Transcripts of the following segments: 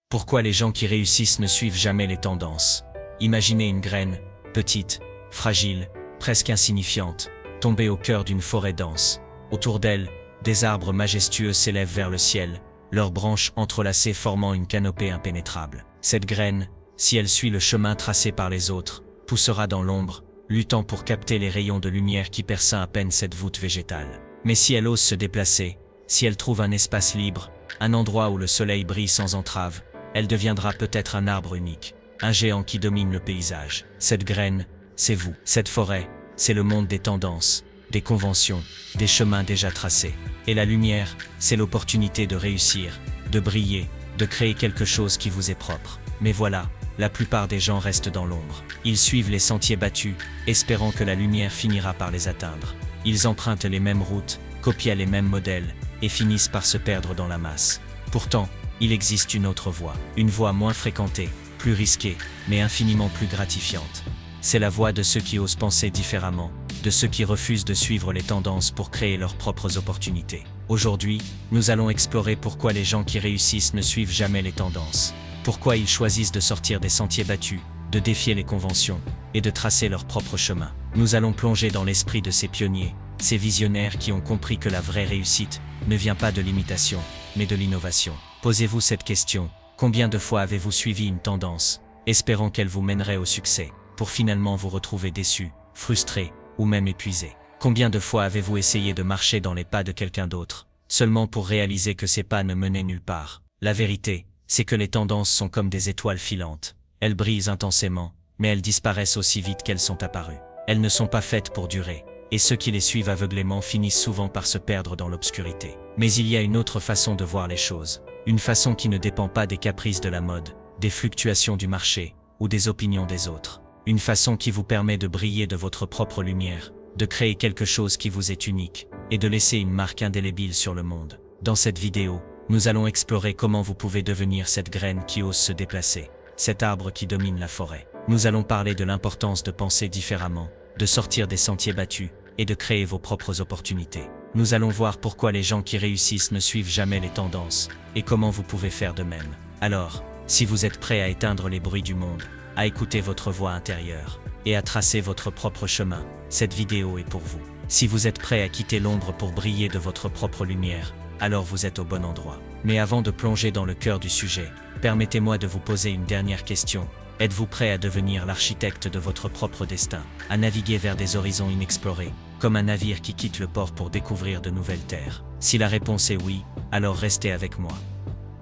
Pourquoi les gens qui réussissent ne suivent jamais les tendances? Imaginez une graine, petite, fragile, presque insignifiante, tombée au cœur d'une forêt dense. Autour d'elle, des arbres majestueux s'élèvent vers le ciel, leurs branches entrelacées formant une canopée impénétrable. Cette graine, si elle suit le chemin tracé par les autres, poussera dans l'ombre, luttant pour capter les rayons de lumière qui percent à peine cette voûte végétale. Mais si elle ose se déplacer, si elle trouve un espace libre, un endroit où le soleil brille sans entrave, elle deviendra peut-être un arbre unique, un géant qui domine le paysage. Cette graine, c'est vous. Cette forêt, c'est le monde des tendances, des conventions, des chemins déjà tracés. Et la lumière, c'est l'opportunité de réussir, de briller, de créer quelque chose qui vous est propre. Mais voilà, la plupart des gens restent dans l'ombre. Ils suivent les sentiers battus, espérant que la lumière finira par les atteindre. Ils empruntent les mêmes routes, copient les mêmes modèles, et finissent par se perdre dans la masse. Pourtant, il existe une autre voie, une voie moins fréquentée, plus risquée, mais infiniment plus gratifiante. C'est la voie de ceux qui osent penser différemment, de ceux qui refusent de suivre les tendances pour créer leurs propres opportunités. Aujourd'hui, nous allons explorer pourquoi les gens qui réussissent ne suivent jamais les tendances. Pourquoi ils choisissent de sortir des sentiers battus, de défier les conventions, et de tracer leur propre chemin. Nous allons plonger dans l'esprit de ces pionniers, ces visionnaires qui ont compris que la vraie réussite ne vient pas de l'imitation, mais de l'innovation. Posez-vous cette question: combien de fois avez-vous suivi une tendance, espérant qu'elle vous mènerait au succès, pour finalement vous retrouver déçu, frustré, ou même épuisé? Combien de fois avez-vous essayé de marcher dans les pas de quelqu'un d'autre, seulement pour réaliser que ces pas ne menaient nulle part? La vérité, c'est que les tendances sont comme des étoiles filantes. Elles brillent intensément, mais elles disparaissent aussi vite qu'elles sont apparues. Elles ne sont pas faites pour durer, et ceux qui les suivent aveuglément finissent souvent par se perdre dans l'obscurité. Mais il y a une autre façon de voir les choses, une façon qui ne dépend pas des caprices de la mode, des fluctuations du marché, ou des opinions des autres. Une façon qui vous permet de briller de votre propre lumière, de créer quelque chose qui vous est unique, et de laisser une marque indélébile sur le monde. Dans cette vidéo, nous allons explorer comment vous pouvez devenir cette graine qui ose se déplacer, cet arbre qui domine la forêt. Nous allons parler de l'importance de penser différemment, de sortir des sentiers battus, et de créer vos propres opportunités. Nous allons voir pourquoi les gens qui réussissent ne suivent jamais les tendances, et comment vous pouvez faire de même. Alors, si vous êtes prêt à éteindre les bruits du monde, à écouter votre voix intérieure, et à tracer votre propre chemin, cette vidéo est pour vous. Si vous êtes prêt à quitter l'ombre pour briller de votre propre lumière, alors vous êtes au bon endroit. Mais avant de plonger dans le cœur du sujet, permettez-moi de vous poser une dernière question. Êtes-vous prêt à devenir l'architecte de votre propre destin, à naviguer vers des horizons inexplorés, comme un navire qui quitte le port pour découvrir de nouvelles terres? Si la réponse est oui, alors restez avec moi.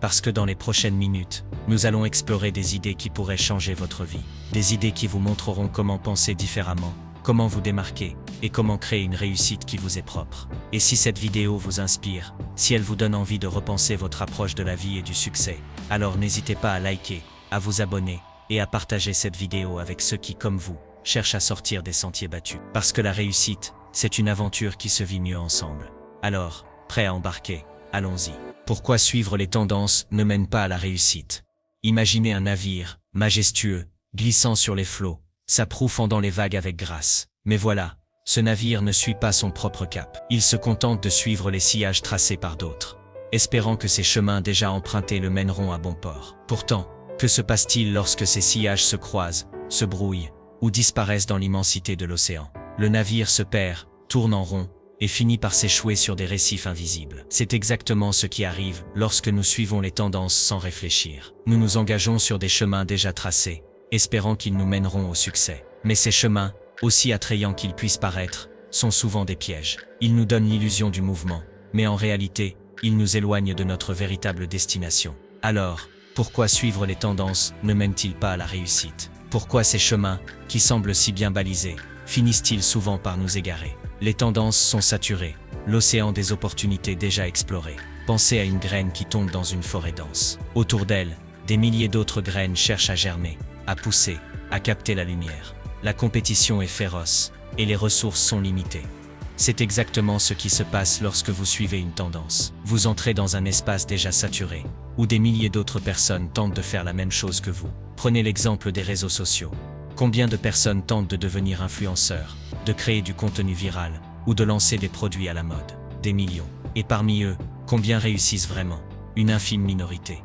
Parce que dans les prochaines minutes, nous allons explorer des idées qui pourraient changer votre vie. Des idées qui vous montreront comment penser différemment, comment vous démarquer, et comment créer une réussite qui vous est propre. Et si cette vidéo vous inspire, si elle vous donne envie de repenser votre approche de la vie et du succès, alors n'hésitez pas à liker, à vous abonner, et à partager cette vidéo avec ceux qui, comme vous, cherchent à sortir des sentiers battus. Parce que la réussite, c'est une aventure qui se vit mieux ensemble. Alors, prêt à embarquer? Allons-y. Pourquoi suivre les tendances ne mène pas à la réussite? Imaginez un navire, majestueux, glissant sur les flots, sa proue fendant les vagues avec grâce. Mais voilà, ce navire ne suit pas son propre cap. Il se contente de suivre les sillages tracés par d'autres, espérant que ces chemins déjà empruntés le mèneront à bon port. Pourtant, que se passe-t-il lorsque ces sillages se croisent, se brouillent, ou disparaissent dans l'immensité de l'océan? Le navire se perd, tourne en rond, et finit par s'échouer sur des récifs invisibles. C'est exactement ce qui arrive lorsque nous suivons les tendances sans réfléchir. Nous nous engageons sur des chemins déjà tracés, espérant qu'ils nous mèneront au succès. Mais ces chemins, aussi attrayants qu'ils puissent paraître, sont souvent des pièges. Ils nous donnent l'illusion du mouvement, mais en réalité, ils nous éloignent de notre véritable destination. Alors, pourquoi suivre les tendances ne mènent-ils pas à la réussite? Pourquoi ces chemins, qui semblent si bien balisés, finissent-ils souvent par nous égarer? Les tendances sont saturées, l'océan des opportunités déjà exploré. Pensez à une graine qui tombe dans une forêt dense. Autour d'elle, des milliers d'autres graines cherchent à germer, à pousser, à capter la lumière. La compétition est féroce, et les ressources sont limitées. C'est exactement ce qui se passe lorsque vous suivez une tendance. Vous entrez dans un espace déjà saturé, où des milliers d'autres personnes tentent de faire la même chose que vous. Prenez l'exemple des réseaux sociaux. Combien de personnes tentent de devenir influenceurs, de créer du contenu viral, ou de lancer des produits à la mode? Des millions. Et parmi eux, combien réussissent vraiment? Une infime minorité.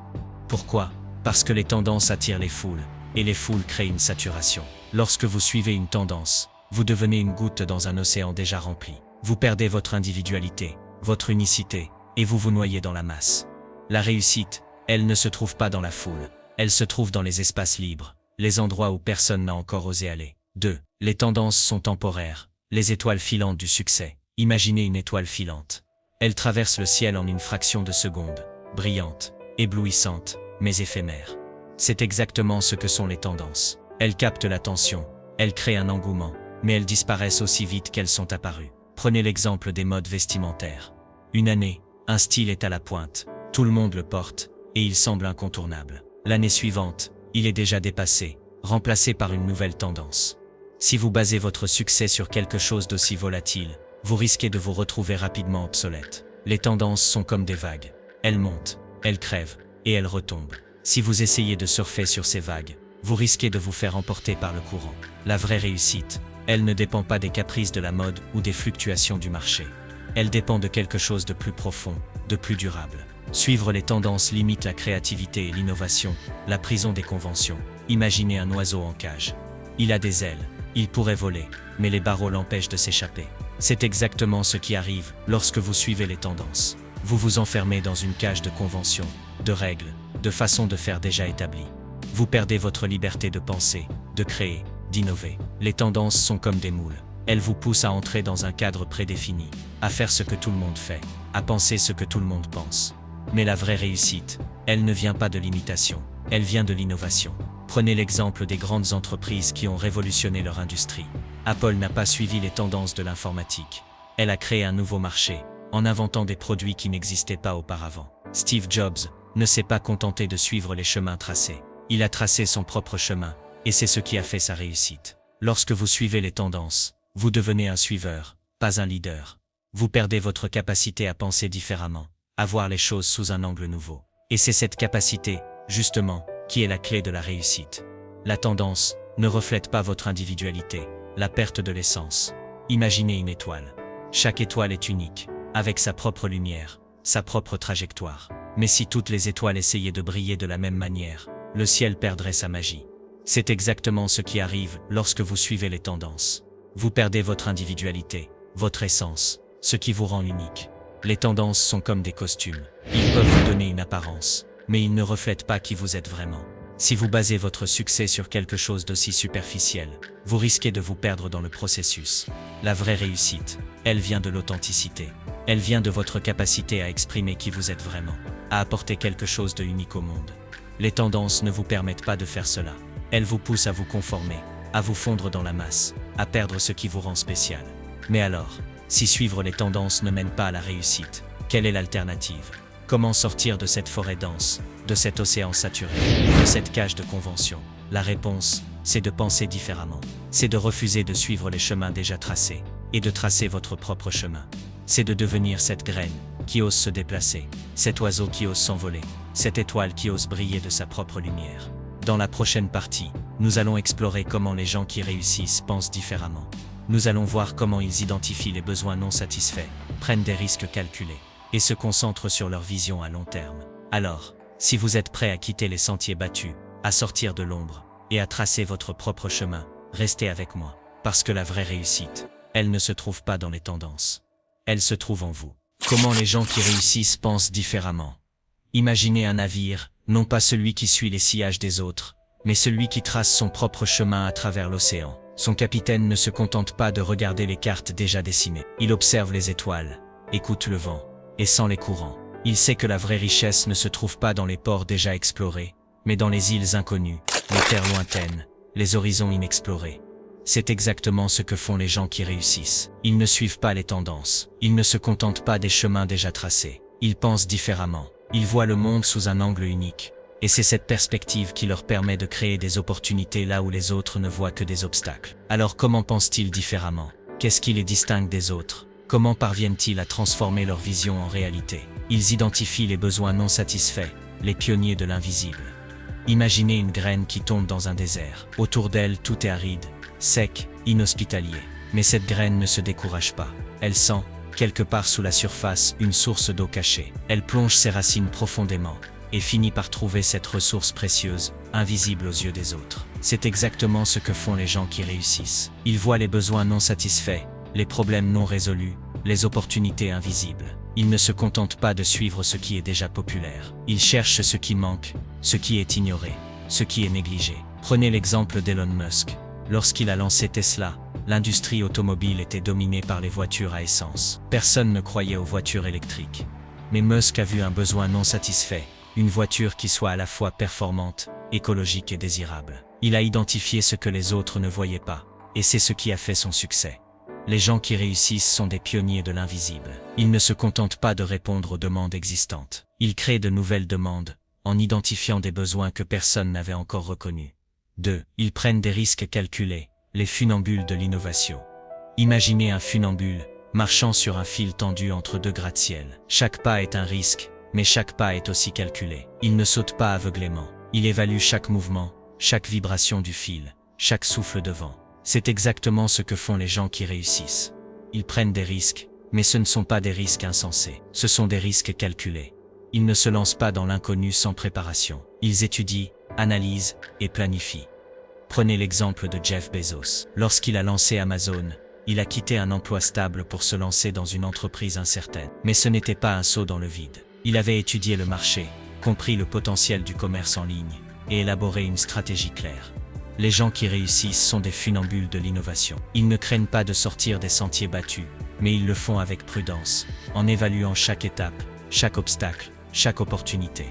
Pourquoi? Parce que les tendances attirent les foules, et les foules créent une saturation. Lorsque vous suivez une tendance, vous devenez une goutte dans un océan déjà rempli. Vous perdez votre individualité, votre unicité, et vous vous noyez dans la masse. La réussite, elle ne se trouve pas dans la foule, elle se trouve dans les espaces libres, les endroits où personne n'a encore osé aller. 2. Les tendances sont temporaires, les étoiles filantes du succès. Imaginez une étoile filante. Elle traverse le ciel en une fraction de seconde, brillante, éblouissante, mais éphémère. C'est exactement ce que sont les tendances. Elles captent l'attention, elles créent un engouement, mais elles disparaissent aussi vite qu'elles sont apparues. Prenez l'exemple des modes vestimentaires. Une année, un style est à la pointe, tout le monde le porte, et il semble incontournable. L'année suivante, il est déjà dépassé, remplacé par une nouvelle tendance. Si vous basez votre succès sur quelque chose d'aussi volatile, vous risquez de vous retrouver rapidement obsolète. Les tendances sont comme des vagues. Elles montent, elles crèvent, et elles retombent. Si vous essayez de surfer sur ces vagues, vous risquez de vous faire emporter par le courant. La vraie réussite, elle ne dépend pas des caprices de la mode ou des fluctuations du marché. Elle dépend de quelque chose de plus profond, de plus durable. Suivre les tendances limite la créativité et l'innovation, la prison des conventions. Imaginez un oiseau en cage. Il a des ailes, il pourrait voler, mais les barreaux l'empêchent de s'échapper. C'est exactement ce qui arrive lorsque vous suivez les tendances. Vous vous enfermez dans une cage de conventions, de règles, de façons de faire déjà établies. Vous perdez votre liberté de penser, de créer, d'innover. Les tendances sont comme des moules. Elles vous poussent à entrer dans un cadre prédéfini, à faire ce que tout le monde fait, à penser ce que tout le monde pense. Mais la vraie réussite, elle ne vient pas de l'imitation, elle vient de l'innovation. Prenez l'exemple des grandes entreprises qui ont révolutionné leur industrie. Apple n'a pas suivi les tendances de l'informatique. Elle a créé un nouveau marché, en inventant des produits qui n'existaient pas auparavant. Steve Jobs ne s'est pas contenté de suivre les chemins tracés. Il a tracé son propre chemin, et c'est ce qui a fait sa réussite. Lorsque vous suivez les tendances, vous devenez un suiveur, pas un leader. Vous perdez votre capacité à penser différemment, à voir les choses sous un angle nouveau. Et c'est cette capacité, justement, qui est la clé de la réussite. La tendance ne reflète pas votre individualité, la perte de l'essence. Imaginez une étoile. Chaque étoile est unique, avec sa propre lumière, sa propre trajectoire. Mais si toutes les étoiles essayaient de briller de la même manière, le ciel perdrait sa magie. C'est exactement ce qui arrive lorsque vous suivez les tendances. Vous perdez votre individualité, votre essence, ce qui vous rend unique. Les tendances sont comme des costumes. Ils peuvent vous donner une apparence, mais ils ne reflètent pas qui vous êtes vraiment. Si vous basez votre succès sur quelque chose d'aussi superficiel, vous risquez de vous perdre dans le processus. La vraie réussite, elle vient de l'authenticité. Elle vient de votre capacité à exprimer qui vous êtes vraiment, à apporter quelque chose de unique au monde. Les tendances ne vous permettent pas de faire cela. Elles vous poussent à vous conformer, à vous fondre dans la masse, à perdre ce qui vous rend spécial. Mais alors, si suivre les tendances ne mène pas à la réussite, quelle est l'alternative ? Comment sortir de cette forêt dense, de cet océan saturé, de cette cage de convention? La réponse, c'est de penser différemment. C'est de refuser de suivre les chemins déjà tracés, et de tracer votre propre chemin. C'est de devenir cette graine qui ose se déplacer, cet oiseau qui ose s'envoler, cette étoile qui ose briller de sa propre lumière. Dans la prochaine partie, nous allons explorer comment les gens qui réussissent pensent différemment. Nous allons voir comment ils identifient les besoins non satisfaits, prennent des risques calculés, et se concentrent sur leur vision à long terme. Alors, si vous êtes prêt à quitter les sentiers battus, à sortir de l'ombre, et à tracer votre propre chemin, restez avec moi, parce que la vraie réussite, elle ne se trouve pas dans les tendances. Elle se trouve en vous. Comment les gens qui réussissent pensent différemment. Imaginez un navire, non pas celui qui suit les sillages des autres, mais celui qui trace son propre chemin à travers l'océan. Son capitaine ne se contente pas de regarder les cartes déjà dessinées. Il observe les étoiles, écoute le vent, et sent les courants. Il sait que la vraie richesse ne se trouve pas dans les ports déjà explorés, mais dans les îles inconnues, les terres lointaines, les horizons inexplorés. C'est exactement ce que font les gens qui réussissent. Ils ne suivent pas les tendances. Ils ne se contentent pas des chemins déjà tracés. Ils pensent différemment. Ils voient le monde sous un angle unique. Et c'est cette perspective qui leur permet de créer des opportunités là où les autres ne voient que des obstacles. Alors comment pensent-ils différemment? Qu'est-ce qui les distingue des autres? Comment parviennent-ils à transformer leur vision en réalité? Ils identifient les besoins non satisfaits, les pionniers de l'invisible. Imaginez une graine qui tombe dans un désert. Autour d'elle, tout est aride, sec, inhospitalier. Mais cette graine ne se décourage pas. Elle sent, quelque part sous la surface, une source d'eau cachée. Elle plonge ses racines profondément, et finit par trouver cette ressource précieuse, invisible aux yeux des autres. C'est exactement ce que font les gens qui réussissent. Ils voient les besoins non satisfaits, les problèmes non résolus, les opportunités invisibles. Ils ne se contentent pas de suivre ce qui est déjà populaire. Ils cherchent ce qui manque, ce qui est ignoré, ce qui est négligé. Prenez l'exemple d'Elon Musk. Lorsqu'il a lancé Tesla, l'industrie automobile était dominée par les voitures à essence. Personne ne croyait aux voitures électriques. Mais Musk a vu un besoin non satisfait, une voiture qui soit à la fois performante, écologique et désirable. Il a identifié ce que les autres ne voyaient pas, et c'est ce qui a fait son succès. Les gens qui réussissent sont des pionniers de l'invisible. Ils ne se contentent pas de répondre aux demandes existantes. Ils créent de nouvelles demandes, en identifiant des besoins que personne n'avait encore reconnus. 2. Ils prennent des risques calculés, les funambules de l'innovation. Imaginez un funambule, marchant sur un fil tendu entre deux gratte-ciel. Chaque pas est un risque, mais chaque pas est aussi calculé. Il ne saute pas aveuglément. Il évalue chaque mouvement, chaque vibration du fil, chaque souffle de vent. C'est exactement ce que font les gens qui réussissent. Ils prennent des risques, mais ce ne sont pas des risques insensés. Ce sont des risques calculés. Ils ne se lancent pas dans l'inconnu sans préparation. Ils étudient, analysent et planifient. Prenez l'exemple de Jeff Bezos. Lorsqu'il a lancé Amazon, il a quitté un emploi stable pour se lancer dans une entreprise incertaine. Mais ce n'était pas un saut dans le vide. Il avait étudié le marché, compris le potentiel du commerce en ligne, et élaboré une stratégie claire. Les gens qui réussissent sont des funambules de l'innovation. Ils ne craignent pas de sortir des sentiers battus, mais ils le font avec prudence, en évaluant chaque étape, chaque obstacle, chaque opportunité.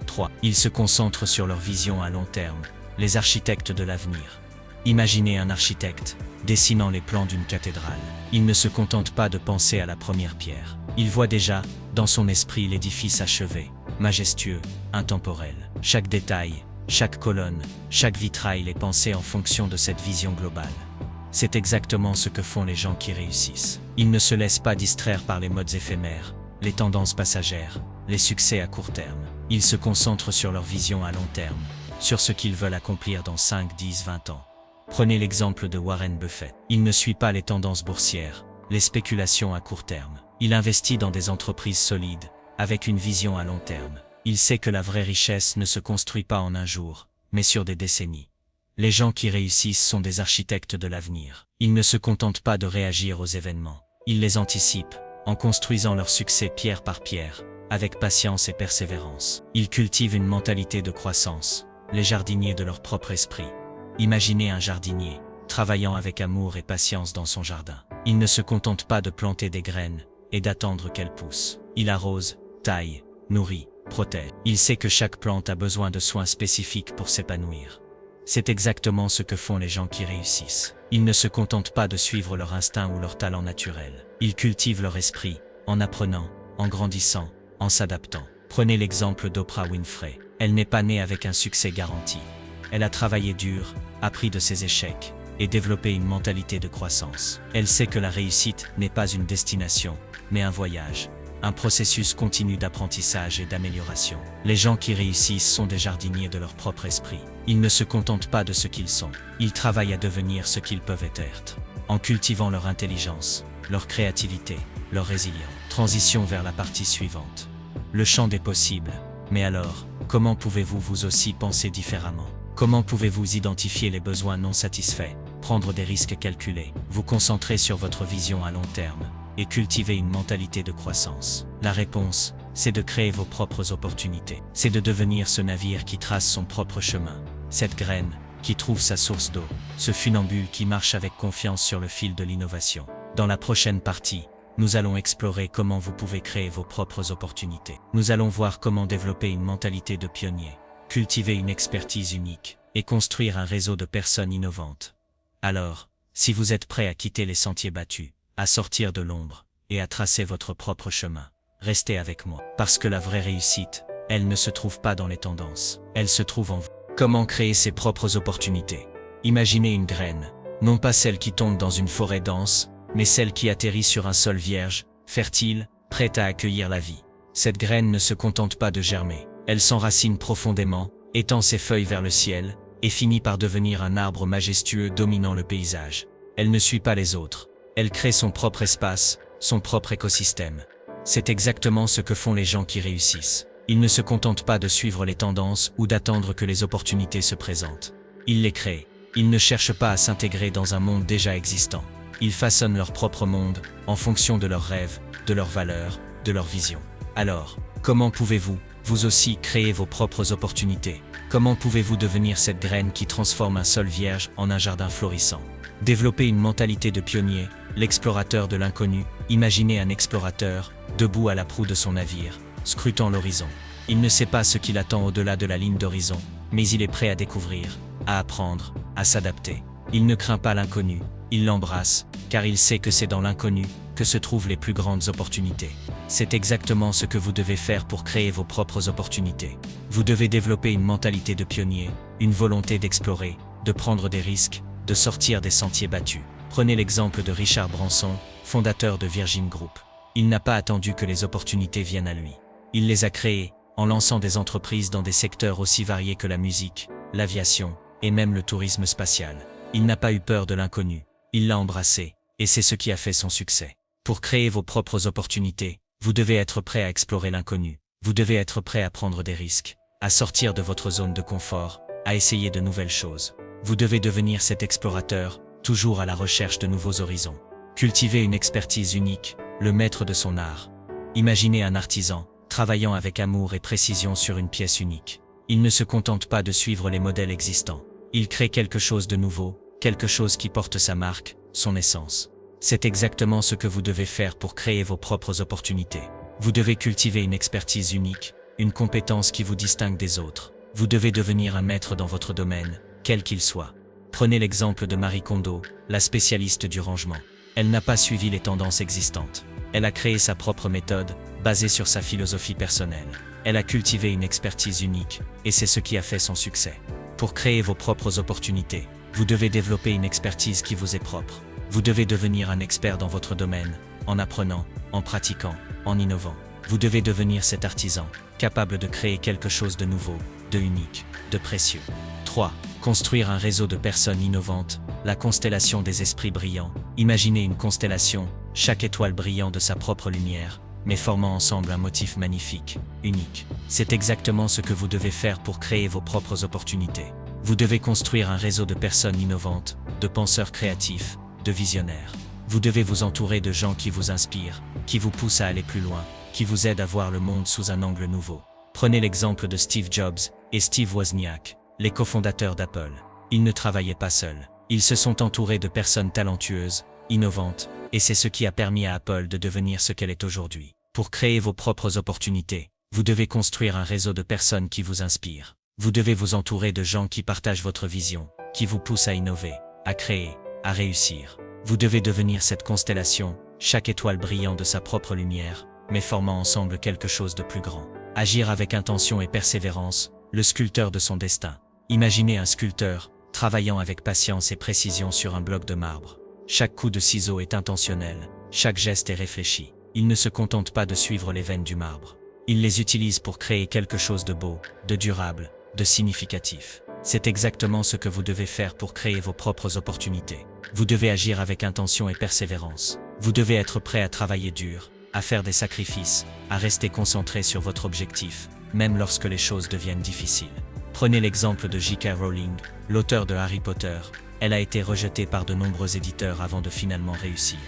3. Ils se concentrent sur leur vision à long terme, les architectes de l'avenir. Imaginez un architecte, dessinant les plans d'une cathédrale. Il ne se contente pas de penser à la première pierre. Il voit déjà, dans son esprit, l'édifice achevé, majestueux, intemporel. Chaque détail, chaque colonne, chaque vitrail est pensé en fonction de cette vision globale. C'est exactement ce que font les gens qui réussissent. Ils ne se laissent pas distraire par les modes éphémères, les tendances passagères, les succès à court terme. Ils se concentrent sur leur vision à long terme, sur ce qu'ils veulent accomplir dans 5, 10, 20 ans. Prenez l'exemple de Warren Buffett. Il ne suit pas les tendances boursières, les spéculations à court terme. Il investit dans des entreprises solides, avec une vision à long terme. Il sait que la vraie richesse ne se construit pas en un jour, mais sur des décennies. Les gens qui réussissent sont des architectes de l'avenir. Ils ne se contentent pas de réagir aux événements. Ils les anticipent, en construisant leur succès pierre par pierre, avec patience et persévérance. Ils cultivent une mentalité de croissance, les jardiniers de leur propre esprit. Imaginez un jardinier, travaillant avec amour et patience dans son jardin. Il ne se contente pas de planter des graines et d'attendre qu'elles poussent. Il arrose, taille, nourrit, protège. Il sait que chaque plante a besoin de soins spécifiques pour s'épanouir. C'est exactement ce que font les gens qui réussissent. Ils ne se contentent pas de suivre leur instinct ou leur talent naturel. Ils cultivent leur esprit, en apprenant, en grandissant, en s'adaptant. Prenez l'exemple d'Oprah Winfrey. Elle n'est pas née avec un succès garanti. Elle a travaillé dur, appris de ses échecs, et développé une mentalité de croissance. Elle sait que la réussite n'est pas une destination, mais un voyage, un processus continu d'apprentissage et d'amélioration. Les gens qui réussissent sont des jardiniers de leur propre esprit. Ils ne se contentent pas de ce qu'ils sont. Ils travaillent à devenir ce qu'ils peuvent être, en cultivant leur intelligence, leur créativité, leur résilience. Transition vers la partie suivante. Le champ des possibles. Mais alors, comment pouvez-vous vous aussi penser différemment ? Comment pouvez-vous identifier les besoins non satisfaits, prendre des risques calculés, vous concentrer sur votre vision à long terme et cultiver une mentalité de croissance? La réponse, c'est de créer vos propres opportunités. C'est de devenir ce navire qui trace son propre chemin, cette graine qui trouve sa source d'eau, ce funambule qui marche avec confiance sur le fil de l'innovation. Dans la prochaine partie, nous allons explorer comment vous pouvez créer vos propres opportunités. Nous allons voir comment développer une mentalité de pionnier, cultiver une expertise unique et construire un réseau de personnes innovantes. Alors, si vous êtes prêt à quitter les sentiers battus, à sortir de l'ombre et à tracer votre propre chemin, restez avec moi. Parce que la vraie réussite, elle ne se trouve pas dans les tendances, elle se trouve en vous. Comment créer ses propres opportunités? Imaginez une graine, non pas celle qui tombe dans une forêt dense, mais celle qui atterrit sur un sol vierge, fertile, prête à accueillir la vie. Cette graine ne se contente pas de germer, elle s'enracine profondément, étend ses feuilles vers le ciel, et finit par devenir un arbre majestueux dominant le paysage. Elle ne suit pas les autres, elle crée son propre espace, son propre écosystème. C'est exactement ce que font les gens qui réussissent. Il ne se contente pas de suivre les tendances ou d'attendre que les opportunités se présentent. Ils les créent. Ils ne cherchent pas à s'intégrer dans un monde déjà existant. Ils façonnent leur propre monde, en fonction de leurs rêves, de leurs valeurs, de leurs visions. Alors, comment pouvez-vous, vous aussi, créer vos propres opportunités? Comment pouvez-vous devenir cette graine qui transforme un sol vierge en un jardin florissant? Développer une mentalité de pionnier, l'explorateur de l'inconnu. Imaginez un explorateur, debout à la proue de son navire, scrutant l'horizon. Il ne sait pas ce qui l'attend au-delà de la ligne d'horizon, mais il est prêt à découvrir, à apprendre, à s'adapter. Il ne craint pas l'inconnu, il l'embrasse, car il sait que c'est dans l'inconnu que se trouvent les plus grandes opportunités. C'est exactement ce que vous devez faire pour créer vos propres opportunités. Vous devez développer une mentalité de pionnier, une volonté d'explorer, de prendre des risques, de sortir des sentiers battus. Prenez l'exemple de Richard Branson, fondateur de Virgin Group. Il n'a pas attendu que les opportunités viennent à lui. Il les a créées, en lançant des entreprises dans des secteurs aussi variés que la musique, l'aviation, et même le tourisme spatial. Il n'a pas eu peur de l'inconnu, il l'a embrassé, et c'est ce qui a fait son succès. Pour créer vos propres opportunités, vous devez être prêt à explorer l'inconnu, vous devez être prêt à prendre des risques, à sortir de votre zone de confort, à essayer de nouvelles choses. Vous devez devenir cet explorateur, toujours à la recherche de nouveaux horizons. Cultivez une expertise unique, le maître de son art. Imaginez un artisan, travaillant avec amour et précision sur une pièce unique. Il ne se contente pas de suivre les modèles existants. Il crée quelque chose de nouveau, quelque chose qui porte sa marque, son essence. C'est exactement ce que vous devez faire pour créer vos propres opportunités. Vous devez cultiver une expertise unique, une compétence qui vous distingue des autres. Vous devez devenir un maître dans votre domaine, quel qu'il soit. Prenez l'exemple de Marie Kondo, la spécialiste du rangement. Elle n'a pas suivi les tendances existantes. Elle a créé sa propre méthode, basée sur sa philosophie personnelle. Elle a cultivé une expertise unique, et c'est ce qui a fait son succès. Pour créer vos propres opportunités, vous devez développer une expertise qui vous est propre. Vous devez devenir un expert dans votre domaine, en apprenant, en pratiquant, en innovant. Vous devez devenir cet artisan, capable de créer quelque chose de nouveau, de unique, de précieux. 3. Construire un réseau de personnes innovantes, la constellation des esprits brillants. Imaginez une constellation, chaque étoile brillant de sa propre lumière, mais formant ensemble un motif magnifique, unique. C'est exactement ce que vous devez faire pour créer vos propres opportunités. Vous devez construire un réseau de personnes innovantes, de penseurs créatifs, de visionnaires. Vous devez vous entourer de gens qui vous inspirent, qui vous poussent à aller plus loin, qui vous aident à voir le monde sous un angle nouveau. Prenez l'exemple de Steve Jobs et Steve Wozniak, les cofondateurs d'Apple. Ils ne travaillaient pas seuls. Ils se sont entourés de personnes talentueuses, innovantes, et c'est ce qui a permis à Apple de devenir ce qu'elle est aujourd'hui. Pour créer vos propres opportunités, vous devez construire un réseau de personnes qui vous inspirent. Vous devez vous entourer de gens qui partagent votre vision, qui vous poussent à innover, à créer, à réussir. Vous devez devenir cette constellation, chaque étoile brillant de sa propre lumière, mais formant ensemble quelque chose de plus grand. Agir avec intention et persévérance, le sculpteur de son destin. Imaginez un sculpteur, travaillant avec patience et précision sur un bloc de marbre. Chaque coup de ciseau est intentionnel, chaque geste est réfléchi. Il ne se contente pas de suivre les veines du marbre. Il les utilise pour créer quelque chose de beau, de durable, de significatif. C'est exactement ce que vous devez faire pour créer vos propres opportunités. Vous devez agir avec intention et persévérance. Vous devez être prêt à travailler dur, à faire des sacrifices, à rester concentré sur votre objectif, même lorsque les choses deviennent difficiles. Prenez l'exemple de J.K. Rowling, l'auteur de Harry Potter. Elle a été rejetée par de nombreux éditeurs avant de finalement réussir.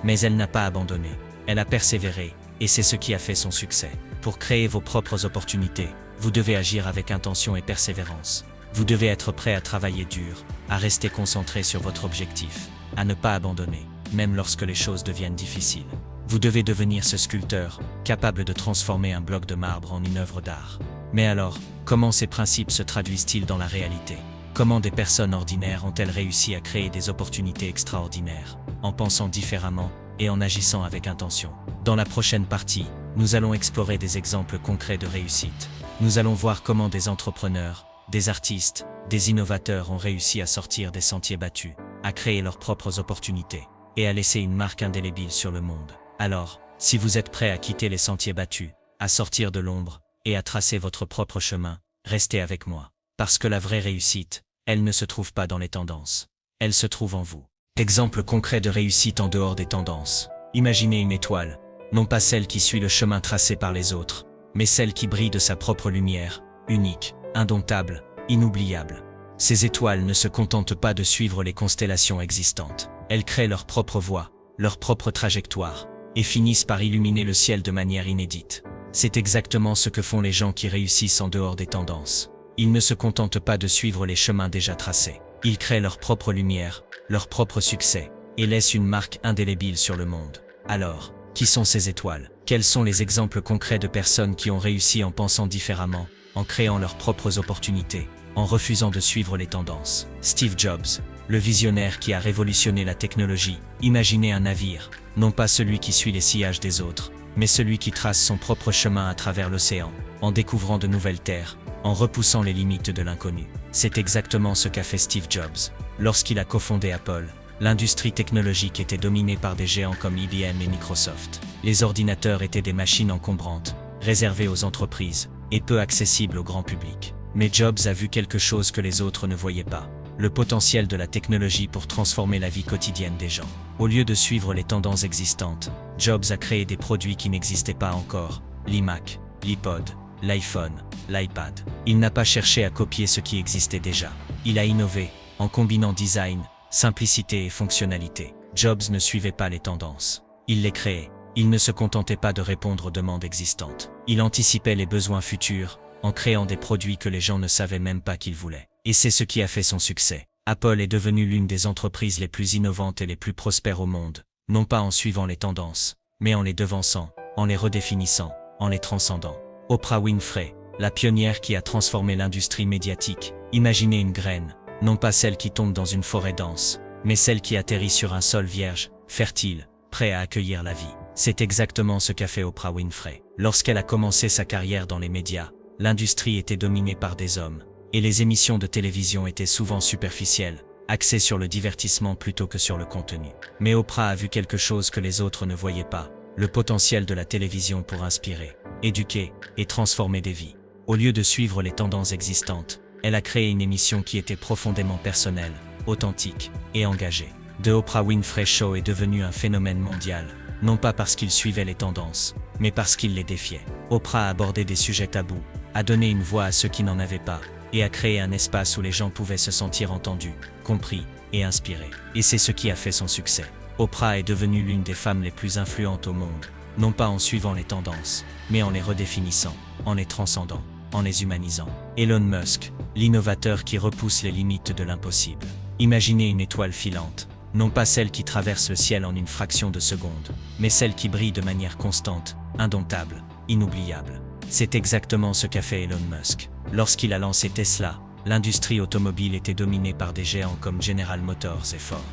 Mais elle n'a pas abandonné. Elle a persévéré, et c'est ce qui a fait son succès. Pour créer vos propres opportunités, vous devez agir avec intention et persévérance. Vous devez être prêt à travailler dur, à rester concentré sur votre objectif, à ne pas abandonner, même lorsque les choses deviennent difficiles. Vous devez devenir ce sculpteur, capable de transformer un bloc de marbre en une œuvre d'art. Mais alors, comment ces principes se traduisent-ils dans la réalité? Comment des personnes ordinaires ont-elles réussi à créer des opportunités extraordinaires, en pensant différemment et en agissant avec intention? Dans la prochaine partie, nous allons explorer des exemples concrets de réussite. Nous allons voir comment des entrepreneurs, des artistes, des innovateurs ont réussi à sortir des sentiers battus, à créer leurs propres opportunités, et à laisser une marque indélébile sur le monde. Alors, si vous êtes prêt à quitter les sentiers battus, à sortir de l'ombre, et à tracer votre propre chemin, restez avec moi. Parce que la vraie réussite, elle ne se trouve pas dans les tendances. Elle se trouve en vous. Exemple concret de réussite en dehors des tendances. Imaginez une étoile, non pas celle qui suit le chemin tracé par les autres, mais celle qui brille de sa propre lumière, unique, indomptable, inoubliable. Ces étoiles ne se contentent pas de suivre les constellations existantes. Elles créent leur propre voie, leur propre trajectoire, et finissent par illuminer le ciel de manière inédite. C'est exactement ce que font les gens qui réussissent en dehors des tendances. Ils ne se contentent pas de suivre les chemins déjà tracés. Ils créent leur propre lumière, leur propre succès, et laissent une marque indélébile sur le monde. Alors, qui sont ces étoiles? Quels sont les exemples concrets de personnes qui ont réussi en pensant différemment, en créant leurs propres opportunités, en refusant de suivre les tendances? Steve Jobs, le visionnaire qui a révolutionné la technologie, imaginait un navire, non pas celui qui suit les sillages des autres, mais celui qui trace son propre chemin à travers l'océan, en découvrant de nouvelles terres, en repoussant les limites de l'inconnu. C'est exactement ce qu'a fait Steve Jobs. Lorsqu'il a cofondé Apple, l'industrie technologique était dominée par des géants comme IBM et Microsoft. Les ordinateurs étaient des machines encombrantes, réservées aux entreprises, et peu accessibles au grand public. Mais Jobs a vu quelque chose que les autres ne voyaient pas: le potentiel de la technologie pour transformer la vie quotidienne des gens. Au lieu de suivre les tendances existantes, Jobs a créé des produits qui n'existaient pas encore: l'iMac, l'iPod, l'iPhone, l'iPad. Il n'a pas cherché à copier ce qui existait déjà. Il a innové, en combinant design, simplicité et fonctionnalité. Jobs ne suivait pas les tendances. Il les créait. Il ne se contentait pas de répondre aux demandes existantes. Il anticipait les besoins futurs, en créant des produits que les gens ne savaient même pas qu'ils voulaient. Et c'est ce qui a fait son succès. Apple est devenue l'une des entreprises les plus innovantes et les plus prospères au monde, non pas en suivant les tendances, mais en les devançant, en les redéfinissant, en les transcendant. Oprah Winfrey, la pionnière qui a transformé l'industrie médiatique, imaginait une graine, non pas celle qui tombe dans une forêt dense, mais celle qui atterrit sur un sol vierge, fertile, prêt à accueillir la vie. C'est exactement ce qu'a fait Oprah Winfrey. Lorsqu'elle a commencé sa carrière dans les médias, l'industrie était dominée par des hommes, et les émissions de télévision étaient souvent superficielles, axées sur le divertissement plutôt que sur le contenu. Mais Oprah a vu quelque chose que les autres ne voyaient pas: le potentiel de la télévision pour inspirer, éduquer et transformer des vies. Au lieu de suivre les tendances existantes, elle a créé une émission qui était profondément personnelle, authentique et engagée. The Oprah Winfrey Show est devenu un phénomène mondial, non pas parce qu'il suivait les tendances, mais parce qu'il les défiait. Oprah a abordé des sujets tabous, a donné une voix à ceux qui n'en avaient pas, et a créé un espace où les gens pouvaient se sentir entendus, compris et inspirés. Et c'est ce qui a fait son succès. Oprah est devenue l'une des femmes les plus influentes au monde, non pas en suivant les tendances, mais en les redéfinissant, en les transcendant, en les humanisant. Elon Musk, l'innovateur qui repousse les limites de l'impossible. Imaginez une étoile filante, non pas celle qui traverse le ciel en une fraction de seconde, mais celle qui brille de manière constante, indomptable, inoubliable. C'est exactement ce qu'a fait Elon Musk. Lorsqu'il a lancé Tesla, l'industrie automobile était dominée par des géants comme General Motors et Ford.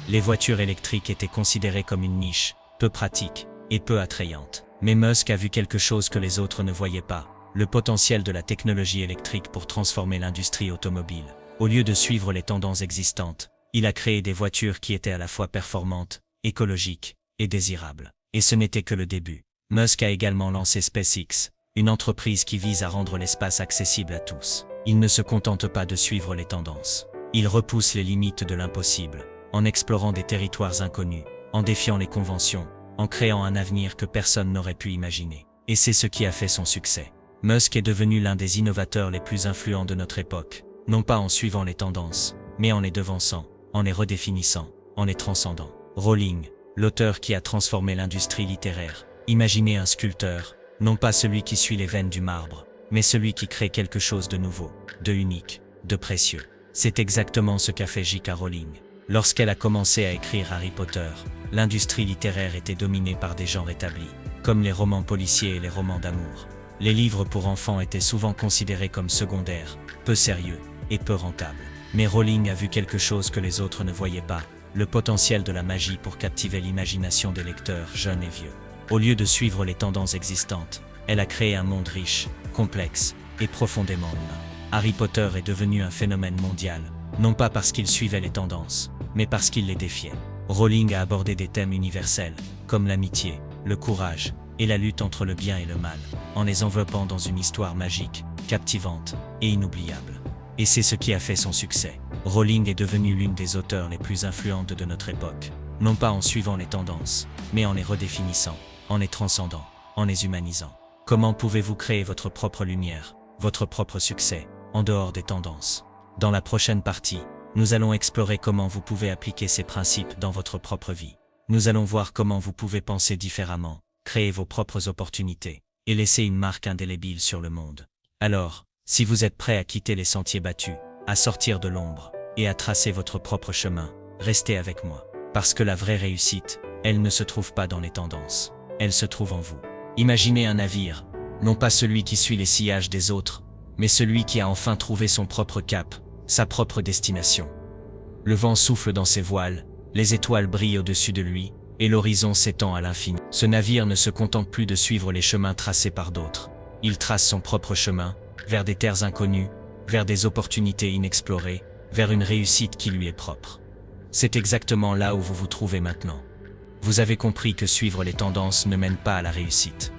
Les voitures électriques étaient considérées comme une niche, peu pratique et peu attrayante. Mais Musk a vu quelque chose que les autres ne voyaient pas: le potentiel de la technologie électrique pour transformer l'industrie automobile. Au lieu de suivre les tendances existantes, il a créé des voitures qui étaient à la fois performantes, écologiques et désirables. Et ce n'était que le début. Musk a également lancé SpaceX, une entreprise qui vise à rendre l'espace accessible à tous. Il ne se contente pas de suivre les tendances. Il repousse les limites de l'impossible, en explorant des territoires inconnus, en défiant les conventions, en créant un avenir que personne n'aurait pu imaginer. Et c'est ce qui a fait son succès. Musk est devenu l'un des innovateurs les plus influents de notre époque, non pas en suivant les tendances, mais en les devançant, en les redéfinissant, en les transcendant. Rowling, l'auteur qui a transformé l'industrie littéraire. Imaginez un sculpteur, non pas celui qui suit les veines du marbre, mais celui qui crée quelque chose de nouveau, de unique, de précieux. C'est exactement ce qu'a fait J.K. Rowling. Lorsqu'elle a commencé à écrire Harry Potter, l'industrie littéraire était dominée par des genres établis, comme les romans policiers et les romans d'amour. Les livres pour enfants étaient souvent considérés comme secondaires, peu sérieux et peu rentables. Mais Rowling a vu quelque chose que les autres ne voyaient pas: le potentiel de la magie pour captiver l'imagination des lecteurs jeunes et vieux. Au lieu de suivre les tendances existantes, elle a créé un monde riche, complexe et profondément humain. Harry Potter est devenu un phénomène mondial, non pas parce qu'il suivait les tendances, mais parce qu'il les défiait. Rowling a abordé des thèmes universels, comme l'amitié, le courage et la lutte entre le bien et le mal, en les enveloppant dans une histoire magique, captivante et inoubliable. Et c'est ce qui a fait son succès. Rowling est devenue l'une des auteurs les plus influentes de notre époque, non pas en suivant les tendances, mais en les redéfinissant, en les transcendant, en les humanisant. Comment pouvez-vous créer votre propre lumière, votre propre succès, en dehors des tendances? Dans la prochaine partie, nous allons explorer comment vous pouvez appliquer ces principes dans votre propre vie. Nous allons voir comment vous pouvez penser différemment, créer vos propres opportunités, et laisser une marque indélébile sur le monde. Alors, si vous êtes prêt à quitter les sentiers battus, à sortir de l'ombre, et à tracer votre propre chemin, restez avec moi. Parce que la vraie réussite, elle ne se trouve pas dans les tendances, elle se trouve en vous. Imaginez un navire, non pas celui qui suit les sillages des autres, mais celui qui a enfin trouvé son propre cap, sa propre destination. Le vent souffle dans ses voiles, les étoiles brillent au-dessus de lui, et l'horizon s'étend à l'infini. Ce navire ne se contente plus de suivre les chemins tracés par d'autres. Il trace son propre chemin, vers des terres inconnues, vers des opportunités inexplorées, vers une réussite qui lui est propre. C'est exactement là où vous vous trouvez maintenant. Vous avez compris que suivre les tendances ne mène pas à la réussite.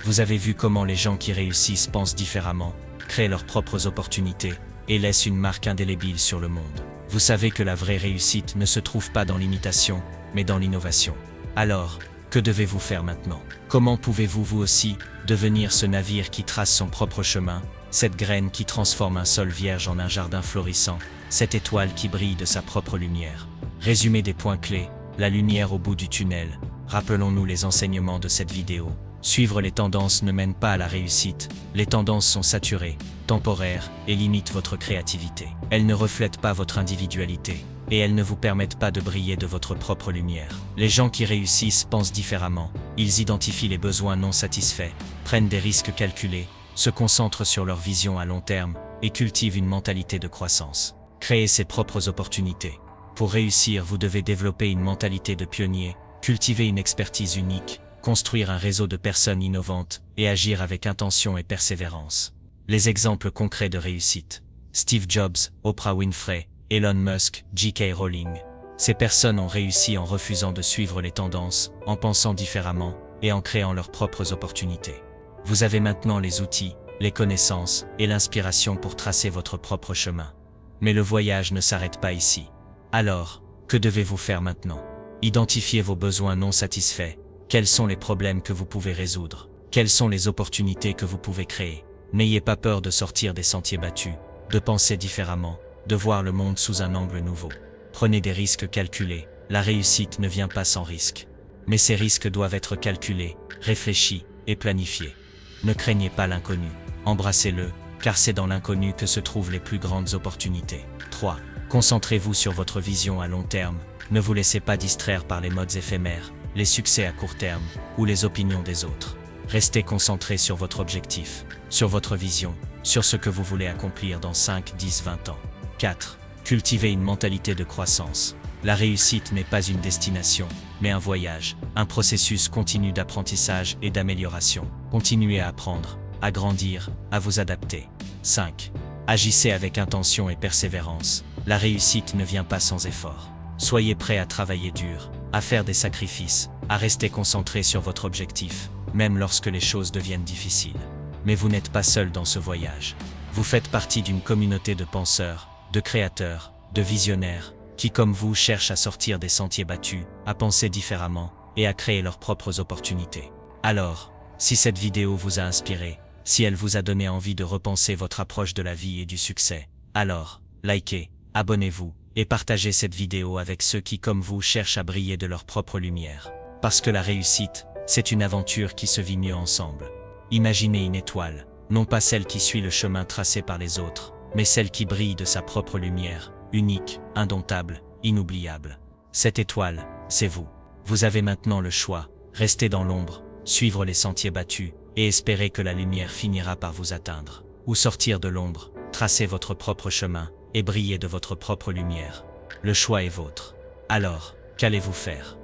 Vous avez vu comment les gens qui réussissent pensent différemment, créent leurs propres opportunités, et laissent une marque indélébile sur le monde. Vous savez que la vraie réussite ne se trouve pas dans l'imitation, mais dans l'innovation. Alors, que devez-vous faire maintenant? Comment pouvez-vous vous aussi devenir ce navire qui trace son propre chemin, cette graine qui transforme un sol vierge en un jardin florissant, cette étoile qui brille de sa propre lumière? Résumé des points clés, la lumière au bout du tunnel. Rappelons-nous les enseignements de cette vidéo. Suivre les tendances ne mène pas à la réussite. Les tendances sont saturées, temporaires et limitent votre créativité. Elles ne reflètent pas votre individualité et elles ne vous permettent pas de briller de votre propre lumière. Les gens qui réussissent pensent différemment. Ils identifient les besoins non satisfaits, prennent des risques calculés, se concentrent sur leur vision à long terme et cultivent une mentalité de croissance. Créer ses propres opportunités. Pour réussir, vous devez développer une mentalité de pionnier, cultiver une expertise unique, construire un réseau de personnes innovantes et agir avec intention et persévérance. Les exemples concrets de réussite. Steve Jobs, Oprah Winfrey, Elon Musk, J.K. Rowling. Ces personnes ont réussi en refusant de suivre les tendances, en pensant différemment et en créant leurs propres opportunités. Vous avez maintenant les outils, les connaissances et l'inspiration pour tracer votre propre chemin. Mais le voyage ne s'arrête pas ici. Alors, que devez-vous faire maintenant? Identifiez vos besoins non satisfaits. Quels sont les problèmes que vous pouvez résoudre? Quelles sont les opportunités que vous pouvez créer? N'ayez pas peur de sortir des sentiers battus, de penser différemment, de voir le monde sous un angle nouveau. Prenez des risques calculés. La réussite ne vient pas sans risque. Mais ces risques doivent être calculés, réfléchis et planifiés. Ne craignez pas l'inconnu. Embrassez-le, car c'est dans l'inconnu que se trouvent les plus grandes opportunités. 3. Concentrez-vous sur votre vision à long terme. Ne vous laissez pas distraire par les modes éphémères, les succès à court terme ou les opinions des autres. Restez concentré sur votre objectif, sur votre vision, sur ce que vous voulez accomplir dans 5, 10, 20 ans. 4. Cultivez une mentalité de croissance. La réussite n'est pas une destination, mais un voyage, un processus continu d'apprentissage et d'amélioration. Continuez à apprendre, à grandir, à vous adapter. 5. Agissez avec intention et persévérance. La réussite ne vient pas sans effort. Soyez prêt à travailler dur, à faire des sacrifices, à rester concentré sur votre objectif, même lorsque les choses deviennent difficiles. Mais vous n'êtes pas seul dans ce voyage. Vous faites partie d'une communauté de penseurs, de créateurs, de visionnaires, qui comme vous cherchent à sortir des sentiers battus, à penser différemment et à créer leurs propres opportunités. Alors, si cette vidéo vous a inspiré, si elle vous a donné envie de repenser votre approche de la vie et du succès, alors, likez, abonnez-vous et partagez cette vidéo avec ceux qui comme vous cherchent à briller de leur propre lumière. Parce que la réussite, c'est une aventure qui se vit mieux ensemble. Imaginez une étoile, non pas celle qui suit le chemin tracé par les autres, mais celle qui brille de sa propre lumière, unique, indomptable, inoubliable. Cette étoile, c'est vous. Vous avez maintenant le choix, rester dans l'ombre, suivre les sentiers battus, et espérer que la lumière finira par vous atteindre. Ou sortir de l'ombre, tracer votre propre chemin, et briller de votre propre lumière. Le choix est vôtre. Alors, qu'allez-vous faire?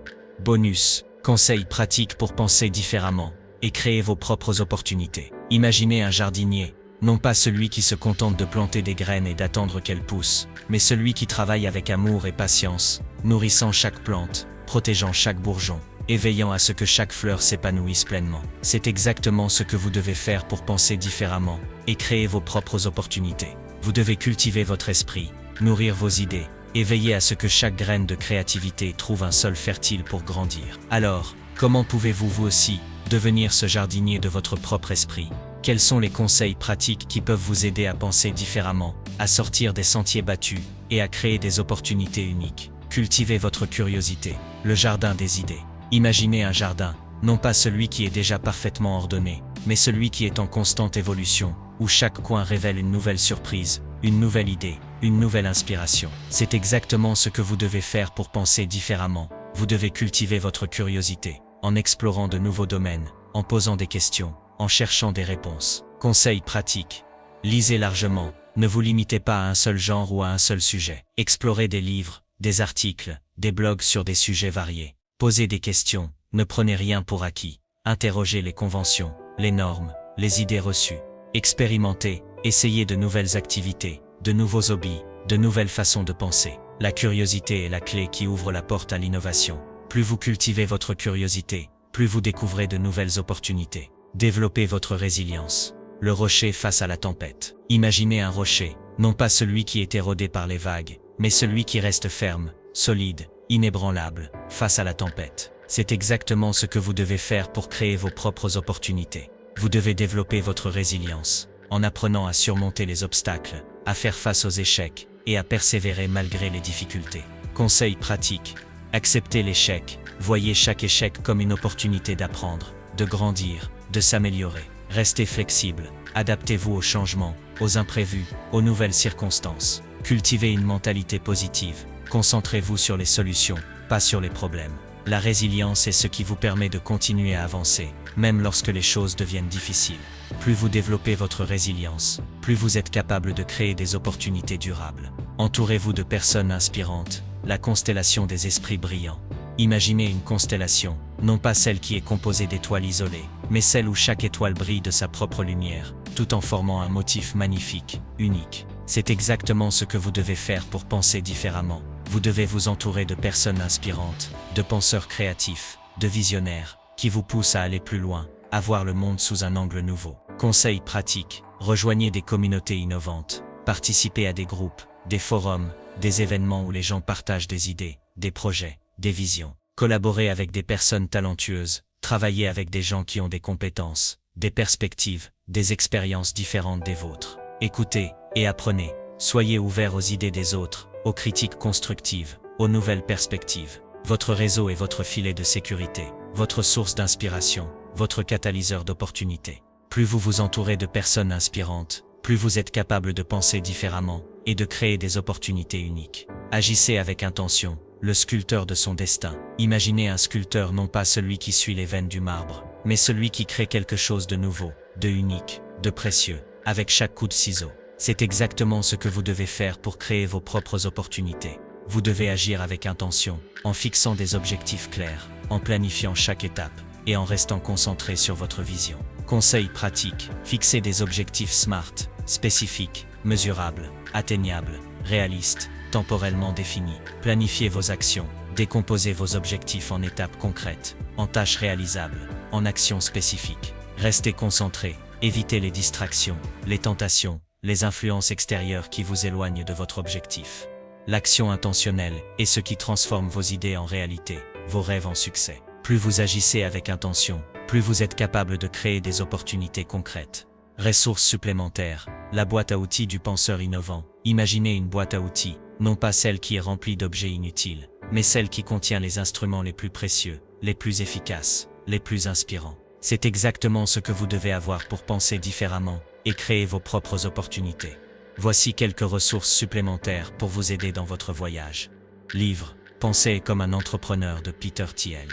Bonus, conseils pratiques pour penser différemment, et créer vos propres opportunités. Imaginez un jardinier, non pas celui qui se contente de planter des graines et d'attendre qu'elles poussent, mais celui qui travaille avec amour et patience, nourrissant chaque plante, protégeant chaque bourgeon, et veillant à ce que chaque fleur s'épanouisse pleinement. C'est exactement ce que vous devez faire pour penser différemment, et créer vos propres opportunités. Vous devez cultiver votre esprit, nourrir vos idées, et veiller à ce que chaque graine de créativité trouve un sol fertile pour grandir. Alors, comment pouvez-vous vous aussi Devenir ce jardinier de votre propre esprit. Quels sont les conseils pratiques qui peuvent vous aider à penser différemment, à sortir des sentiers battus et à créer des opportunités uniques? Cultivez votre curiosité. Le jardin des idées. Imaginez un jardin, non pas celui qui est déjà parfaitement ordonné, mais celui qui est en constante évolution, où chaque coin révèle une nouvelle surprise, une nouvelle idée, une nouvelle inspiration. C'est exactement ce que vous devez faire pour penser différemment. Vous devez cultiver votre curiosité, en explorant de nouveaux domaines, en posant des questions, en cherchant des réponses. Conseils pratiques. Lisez largement, ne vous limitez pas à un seul genre ou à un seul sujet. Explorez des livres, des articles, des blogs sur des sujets variés. Posez des questions, ne prenez rien pour acquis. Interrogez les conventions, les normes, les idées reçues. Expérimentez, essayez de nouvelles activités, de nouveaux hobbies, de nouvelles façons de penser. La curiosité est la clé qui ouvre la porte à l'innovation. Plus vous cultivez votre curiosité, plus vous découvrez de nouvelles opportunités. Développez votre résilience. Le rocher face à la tempête. Imaginez un rocher, non pas celui qui est érodé par les vagues, mais celui qui reste ferme, solide, inébranlable, face à la tempête. C'est exactement ce que vous devez faire pour créer vos propres opportunités. Vous devez développer votre résilience, en apprenant à surmonter les obstacles, à faire face aux échecs, et à persévérer malgré les difficultés. Conseils pratiques. Acceptez l'échec. Voyez chaque échec comme une opportunité d'apprendre, de grandir, de s'améliorer. Restez flexible. Adaptez-vous aux changements, aux imprévus, aux nouvelles circonstances. Cultivez une mentalité positive. Concentrez-vous sur les solutions, pas sur les problèmes. La résilience est ce qui vous permet de continuer à avancer, même lorsque les choses deviennent difficiles. Plus vous développez votre résilience, plus vous êtes capable de créer des opportunités durables. Entourez-vous de personnes inspirantes, la constellation des esprits brillants. Imaginez une constellation, non pas celle qui est composée d'étoiles isolées, mais celle où chaque étoile brille de sa propre lumière, tout en formant un motif magnifique, unique. C'est exactement ce que vous devez faire pour penser différemment. Vous devez vous entourer de personnes inspirantes, de penseurs créatifs, de visionnaires, qui vous poussent à aller plus loin, à voir le monde sous un angle nouveau. Conseils pratiques. Rejoignez des communautés innovantes. Participez à des groupes, des forums, des événements où les gens partagent des idées, des projets, des visions. Collaborez avec des personnes talentueuses. Travaillez avec des gens qui ont des compétences, des perspectives, des expériences différentes des vôtres. Écoutez et apprenez. Soyez ouverts aux idées des autres, aux critiques constructives, aux nouvelles perspectives. Votre réseau est votre filet de sécurité, votre source d'inspiration, votre catalyseur d'opportunités. Plus vous vous entourez de personnes inspirantes, plus vous êtes capable de penser différemment et de créer des opportunités uniques. Agissez avec intention, le sculpteur de son destin. Imaginez un sculpteur non pas celui qui suit les veines du marbre, mais celui qui crée quelque chose de nouveau, de unique, de précieux, avec chaque coup de ciseau. C'est exactement ce que vous devez faire pour créer vos propres opportunités. Vous devez agir avec intention, en fixant des objectifs clairs, en planifiant chaque étape, et en restant concentré sur votre vision. Conseils pratiques. Fixez des objectifs SMART, spécifiques, mesurables, atteignables, réalistes, temporellement définis. Planifiez vos actions, décomposez vos objectifs en étapes concrètes, en tâches réalisables, en actions spécifiques. Restez concentré, évitez les distractions, les tentations, les influences extérieures qui vous éloignent de votre objectif. L'action intentionnelle est ce qui transforme vos idées en réalité, vos rêves en succès. Plus vous agissez avec intention, plus vous êtes capable de créer des opportunités concrètes. Ressources supplémentaires. La boîte à outils du penseur innovant. Imaginez une boîte à outils, non pas celle qui est remplie d'objets inutiles, mais celle qui contient les instruments les plus précieux, les plus efficaces, les plus inspirants. C'est exactement ce que vous devez avoir pour penser différemment et créer vos propres opportunités. Voici quelques ressources supplémentaires pour vous aider dans votre voyage. Livre « Pensez comme un entrepreneur » de Peter Thiel.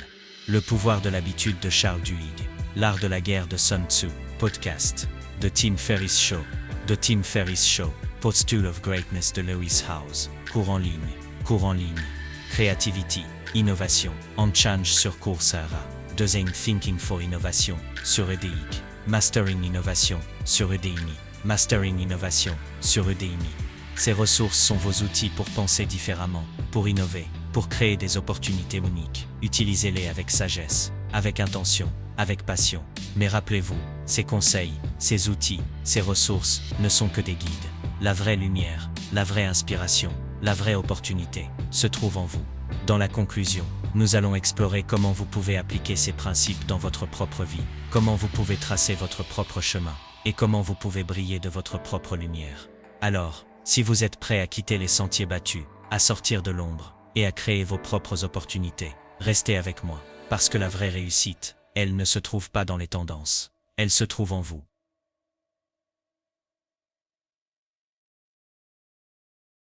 Le pouvoir de l'habitude de Charles Duhigg. L'art de la guerre de Sun Tzu. Podcast. The Tim Ferriss Show. The Tim Ferriss Show. Postule of Greatness de Lewis Howes. Cours en ligne. Cours en ligne. Creativity. Innovation. En change sur Coursera. Design Thinking for Innovation sur EDIC. Mastering Innovation sur Udemy. Mastering Innovation sur Udemy. Ces ressources sont vos outils pour penser différemment, pour innover, pour créer des opportunités uniques. Utilisez-les avec sagesse, avec intention, avec passion. Mais rappelez-vous, ces conseils, ces outils, ces ressources ne sont que des guides. La vraie lumière, la vraie inspiration, la vraie opportunité se trouve en vous. Dans la conclusion, Nous allons explorer comment vous pouvez appliquer ces principes dans votre propre vie, comment vous pouvez tracer votre propre chemin, et comment vous pouvez briller de votre propre lumière. Alors, si vous êtes prêt à quitter les sentiers battus, à sortir de l'ombre, et à créer vos propres opportunités, restez avec moi, parce que la vraie réussite, elle ne se trouve pas dans les tendances, elle se trouve en vous.